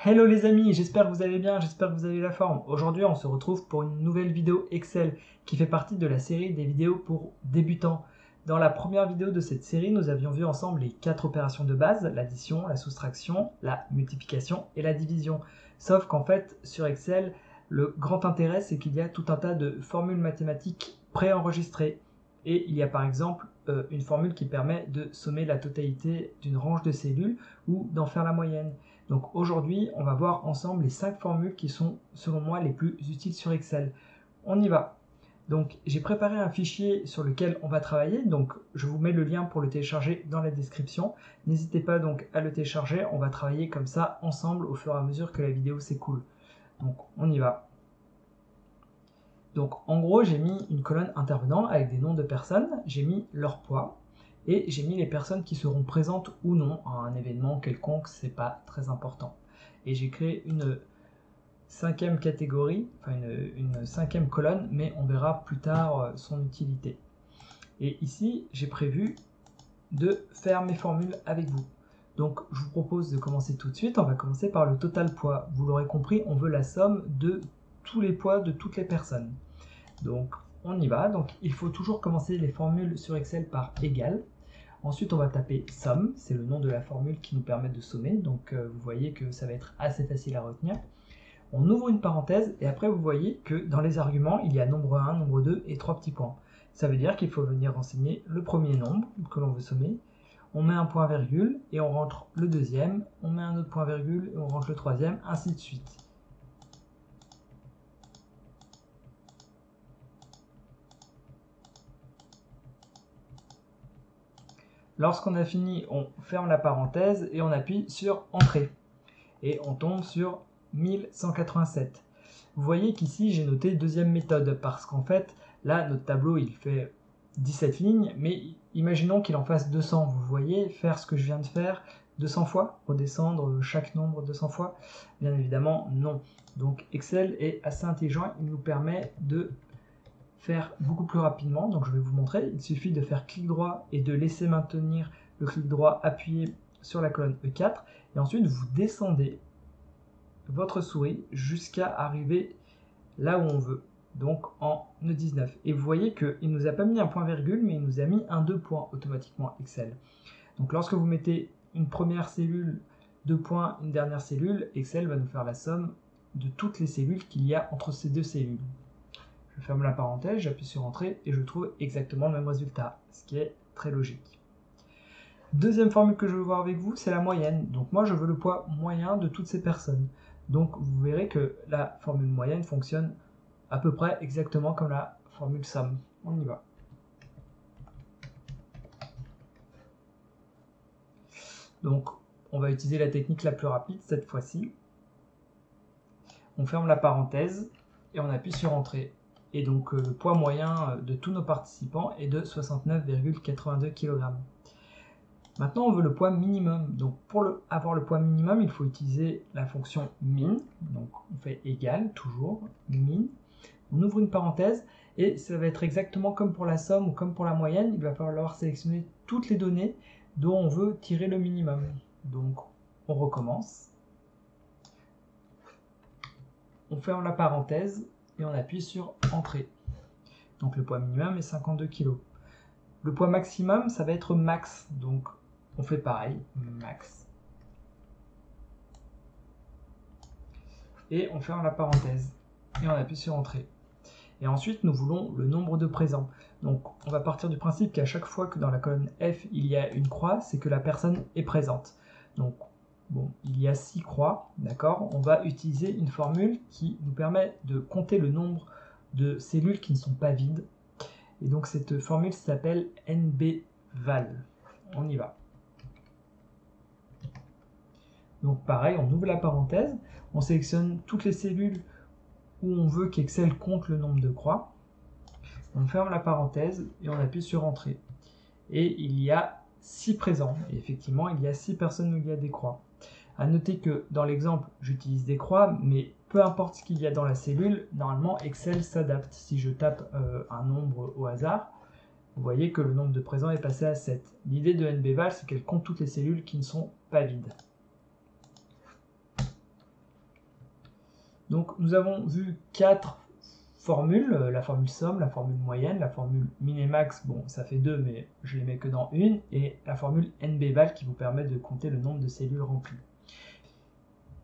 Hello les amis, j'espère que vous allez bien, j'espère que vous avez la forme. Aujourd'hui on se retrouve pour une nouvelle vidéo Excel qui fait partie de la série des vidéos pour débutants. Dans la première vidéo de cette série, nous avions vu ensemble les 4 opérations de base, l'addition, la soustraction, la multiplication et la division. Sauf qu'en fait sur Excel, le grand intérêt c'est qu'il y a tout un tas de formules mathématiques préenregistrées. Et il y a par exemple une formule qui permet de sommer la totalité d'une range de cellules ou d'en faire la moyenne. Donc aujourd'hui, on va voir ensemble les 5 formules qui sont selon moi les plus utiles sur Excel. On y va. Donc j'ai préparé un fichier sur lequel on va travailler, donc je vous mets le lien pour le télécharger dans la description. N'hésitez pas donc à le télécharger, on va travailler comme ça ensemble au fur et à mesure que la vidéo s'écoule. Donc on y va. Donc en gros, j'ai mis une colonne intervenant avec des noms de personnes, j'ai mis leur poids, et j'ai mis les personnes qui seront présentes ou non à un événement quelconque, c'est pas très important. Et j'ai créé une cinquième catégorie, enfin une cinquième colonne, mais on verra plus tard son utilité. Et ici, j'ai prévu de faire mes formules avec vous. Donc je vous propose de commencer tout de suite, on va commencer par le total poids. Vous l'aurez compris, on veut la somme de tous les poids de toutes les personnes. Donc on y va, donc il faut toujours commencer les formules sur Excel par égal. Ensuite on va taper somme, c'est le nom de la formule qui nous permet de sommer, donc vous voyez que ça va être assez facile à retenir. On ouvre une parenthèse et après vous voyez que dans les arguments il y a nombre 1, nombre 2 et 3 petits points. Ça veut dire qu'il faut venir renseigner le premier nombre que l'on veut sommer, on met un point virgule et on rentre le deuxième, on met un autre point virgule et on rentre le troisième, ainsi de suite. Lorsqu'on a fini, on ferme la parenthèse et on appuie sur Entrée. Et on tombe sur 1187. Vous voyez qu'ici, j'ai noté deuxième méthode, parce qu'en fait, là, notre tableau, il fait 17 lignes, mais imaginons qu'il en fasse 200. Vous voyez, faire ce que je viens de faire 200 fois, redescendre chaque nombre 200 fois, bien évidemment, non. Donc Excel est assez intelligent, il nous permet de faire beaucoup plus rapidement, donc je vais vous montrer. Il suffit de faire clic droit et de laisser maintenir le clic droit appuyé sur la colonne E4, et ensuite vous descendez votre souris jusqu'à arriver là où on veut, donc en E19. Et vous voyez qu'il ne nous a pas mis un point virgule, mais il nous a mis un 2 points automatiquement Excel. Donc lorsque vous mettez une première cellule, 2 points, une dernière cellule, Excel va nous faire la somme de toutes les cellules qu'il y a entre ces deux cellules. Je ferme la parenthèse, j'appuie sur Entrée et je trouve exactement le même résultat, ce qui est très logique. Deuxième formule que je veux voir avec vous, c'est la moyenne. Donc moi, je veux le poids moyen de toutes ces personnes. Donc vous verrez que la formule moyenne fonctionne à peu près exactement comme la formule somme. On y va. Donc on va utiliser la technique la plus rapide cette fois-ci. On ferme la parenthèse et on appuie sur Entrée. Et donc le poids moyen de tous nos participants est de 69,82 kg. Maintenant, on veut le poids minimum. Donc, pour avoir le poids minimum, il faut utiliser la fonction min. Donc, on fait égal, toujours, min. On ouvre une parenthèse et ça va être exactement comme pour la somme ou comme pour la moyenne. Il va falloir sélectionner toutes les données dont on veut tirer le minimum. Donc, on recommence. On ferme la parenthèse et on appuie sur Entrée. Donc, le poids minimum est 52 kg. Le poids maximum, ça va être max. Donc, on fait pareil, max. Et on ferme la parenthèse. Et on appuie sur Entrée. Et ensuite, nous voulons le nombre de présents. Donc, on va partir du principe qu'à chaque fois que dans la colonne F, il y a une croix, c'est que la personne est présente. Donc, bon, il y a 6 croix, d'accord? On va utiliser une formule qui nous permet de compter le nombre de cellules qui ne sont pas vides. Et donc, cette formule s'appelle NBVAL. On y va. Donc pareil, on ouvre la parenthèse, on sélectionne toutes les cellules où on veut qu'Excel compte le nombre de croix. On ferme la parenthèse et on appuie sur Entrée. Et il y a 6 présents. Et effectivement, il y a 6 personnes où il y a des croix. A noter que dans l'exemple, j'utilise des croix, mais peu importe ce qu'il y a dans la cellule, normalement Excel s'adapte. Si je tape un nombre au hasard, vous voyez que le nombre de présents est passé à 7. L'idée de NBVAL, c'est qu'elle compte toutes les cellules qui ne sont pas vides. Donc nous avons vu 4 formules, la formule somme, la formule moyenne, la formule min et max, bon ça fait 2 mais je les mets que dans une, et la formule NBVAL qui vous permet de compter le nombre de cellules remplies.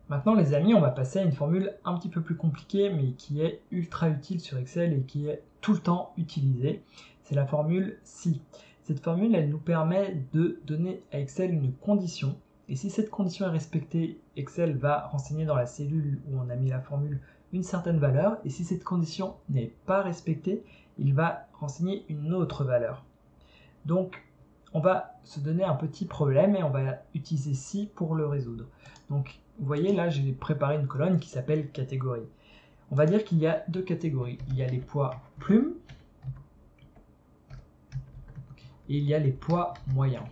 Maintenant les amis, on va passer à une formule un petit peu plus compliquée mais qui est ultra utile sur Excel et qui est tout le temps utilisée. C'est la formule SI. Cette formule, elle nous permet de donner à Excel une condition. Et si cette condition est respectée, Excel va renseigner dans la cellule où on a mis la formule une certaine valeur. Et si cette condition n'est pas respectée, il va renseigner une autre valeur. Donc, on va se donner un petit problème et on va utiliser SI pour le résoudre. Donc, vous voyez là, j'ai préparé une colonne qui s'appelle catégorie. On va dire qu'il y a 2 catégories. Il y a les poids plumes et il y a les poids moyens.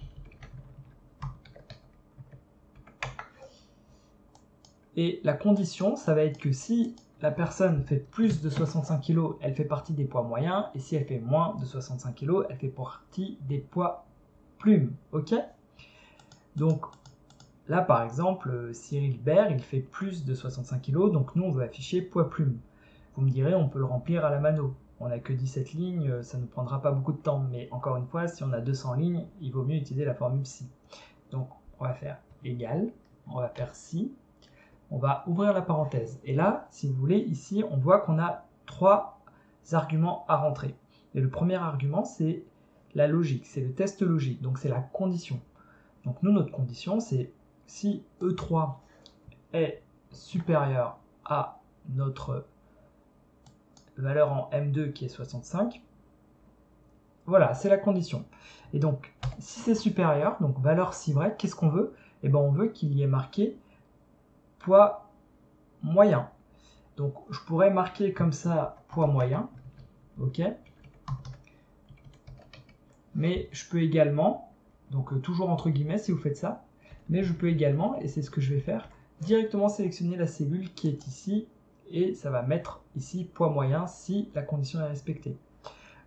Et la condition, ça va être que si la personne fait plus de 65 kg, elle fait partie des poids moyens, et si elle fait moins de 65 kg, elle fait partie des poids plumes. Ok? Donc là, par exemple, Cyril Bert, il fait plus de 65 kg, donc nous, on veut afficher poids plumes. Vous me direz, on peut le remplir à la mano. On n'a que 17 lignes, ça ne prendra pas beaucoup de temps, mais encore une fois, si on a 200 lignes, il vaut mieux utiliser la formule SI. Donc, on va faire égal, on va faire SI, on va ouvrir la parenthèse. Et là, si vous voulez, ici, on voit qu'on a 3 arguments à rentrer. Et le premier argument, c'est la logique, c'est le test logique, donc c'est la condition. Donc nous, notre condition, c'est si E3 est supérieur à notre valeur en M2 qui est 65, voilà, c'est la condition. Et donc, si c'est supérieur, donc valeur si vraie, qu'est-ce qu'on veut? Eh bien, on veut qu'il y ait marqué poids moyen. Donc, je pourrais marquer comme ça poids moyen, ok? Mais je peux également, donc toujours entre guillemets si vous faites ça, mais je peux également, et c'est ce que je vais faire, directement sélectionner la cellule qui est ici, et ça va mettre ici poids moyen si la condition est respectée.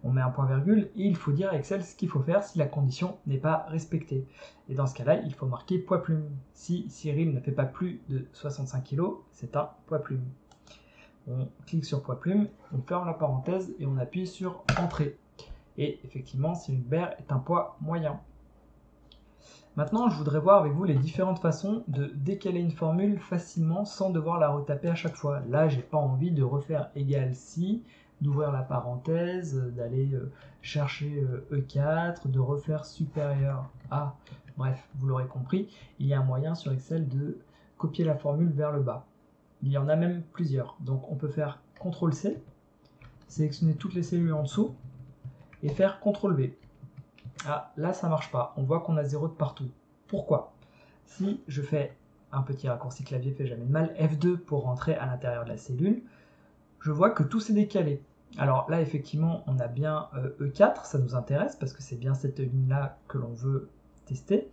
On met un point virgule et il faut dire à Excel ce qu'il faut faire si la condition n'est pas respectée. Et dans ce cas-là, il faut marquer poids plume. Si Cyril ne fait pas plus de 65 kg, c'est un poids plume. On clique sur poids plume, on ferme la parenthèse et on appuie sur Entrée. Et effectivement, Cyril Bert est un poids moyen. Maintenant, je voudrais voir avec vous les différentes façons de décaler une formule facilement sans devoir la retaper à chaque fois. Là, j'ai pas envie de refaire égal si, d'ouvrir la parenthèse, d'aller chercher E4, de refaire supérieur à... Bref, vous l'aurez compris, il y a un moyen sur Excel de copier la formule vers le bas. Il y en a même plusieurs. Donc on peut faire CTRL-C, sélectionner toutes les cellules en dessous, et faire CTRL-V. Ah, là ça marche pas, on voit qu'on a 0 de partout. Pourquoi? Si je fais un petit raccourci clavier fait jamais de mal, F2 pour rentrer à l'intérieur de la cellule, je vois que tout s'est décalé. Alors là effectivement on a bien E4, ça nous intéresse parce que c'est bien cette ligne là que l'on veut tester.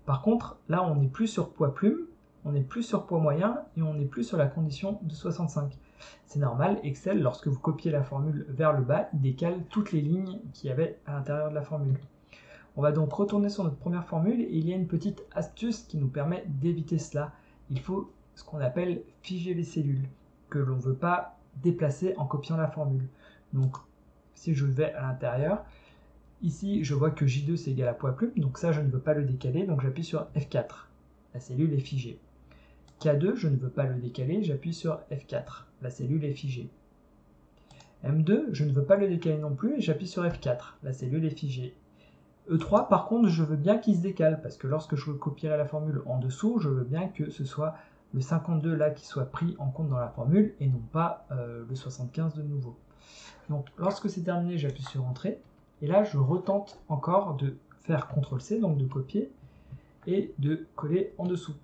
Par contre là on n'est plus sur poids plume, on n'est plus sur poids moyen et on n'est plus sur la condition de 65. C'est normal, Excel lorsque vous copiez la formule vers le bas, il décale toutes les lignes qu'il y avait à l'intérieur de la formule. On va donc retourner sur notre première formule et il y a une petite astuce qui nous permet d'éviter cela. Il faut ce qu'on appelle figer les cellules, que l'on ne veut pas déplacer en copiant la formule. Donc si je vais à l'intérieur, ici je vois que J2 c'est égal à poids plume, donc ça je ne veux pas le décaler, donc j'appuie sur F4. La cellule est figée. K2, je ne veux pas le décaler, j'appuie sur F4. La cellule est figée. M2, je ne veux pas le décaler non plus, et j'appuie sur F4. La cellule est figée. E3, par contre, je veux bien qu'il se décale, parce que lorsque je copierai la formule en dessous, je veux bien que ce soit le 52 là qui soit pris en compte dans la formule, et non pas le 75 de nouveau. Donc, lorsque c'est terminé, j'appuie sur Entrée, et là, je retente encore de faire CTRL-C, donc de copier, et de coller en dessous.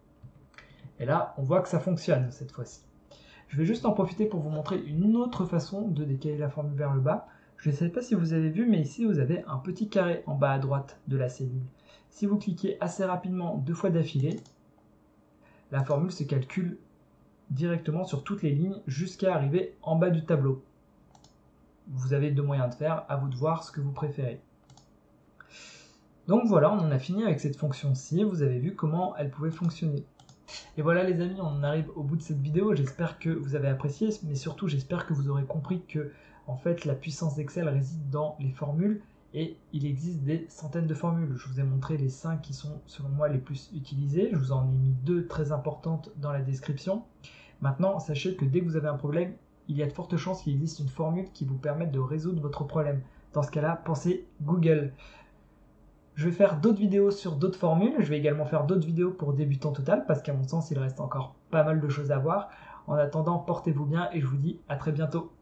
Et là, on voit que ça fonctionne cette fois-ci. Je vais juste en profiter pour vous montrer une autre façon de décaler la formule vers le bas. Je ne sais pas si vous avez vu, mais ici vous avez un petit carré en bas à droite de la cellule. Si vous cliquez assez rapidement 2 fois d'affilée, la formule se calcule directement sur toutes les lignes jusqu'à arriver en bas du tableau. Vous avez 2 moyens de faire, à vous de voir ce que vous préférez. Donc voilà, on en a fini avec cette fonction-ci. Vous avez vu comment elle pouvait fonctionner. Et voilà les amis, on arrive au bout de cette vidéo. J'espère que vous avez apprécié, mais surtout j'espère que vous aurez compris que en fait la puissance d'Excel réside dans les formules et il existe des centaines de formules. Je vous ai montré les 5 qui sont selon moi les plus utilisées. Je vous en ai mis 2 très importantes dans la description. Maintenant, sachez que dès que vous avez un problème, il y a de fortes chances qu'il existe une formule qui vous permette de résoudre votre problème. Dans ce cas-là, pensez Google. Je vais faire d'autres vidéos sur d'autres formules. Je vais également faire d'autres vidéos pour débutants total parce qu'à mon sens, il reste encore pas mal de choses à voir. En attendant, portez-vous bien et je vous dis à très bientôt.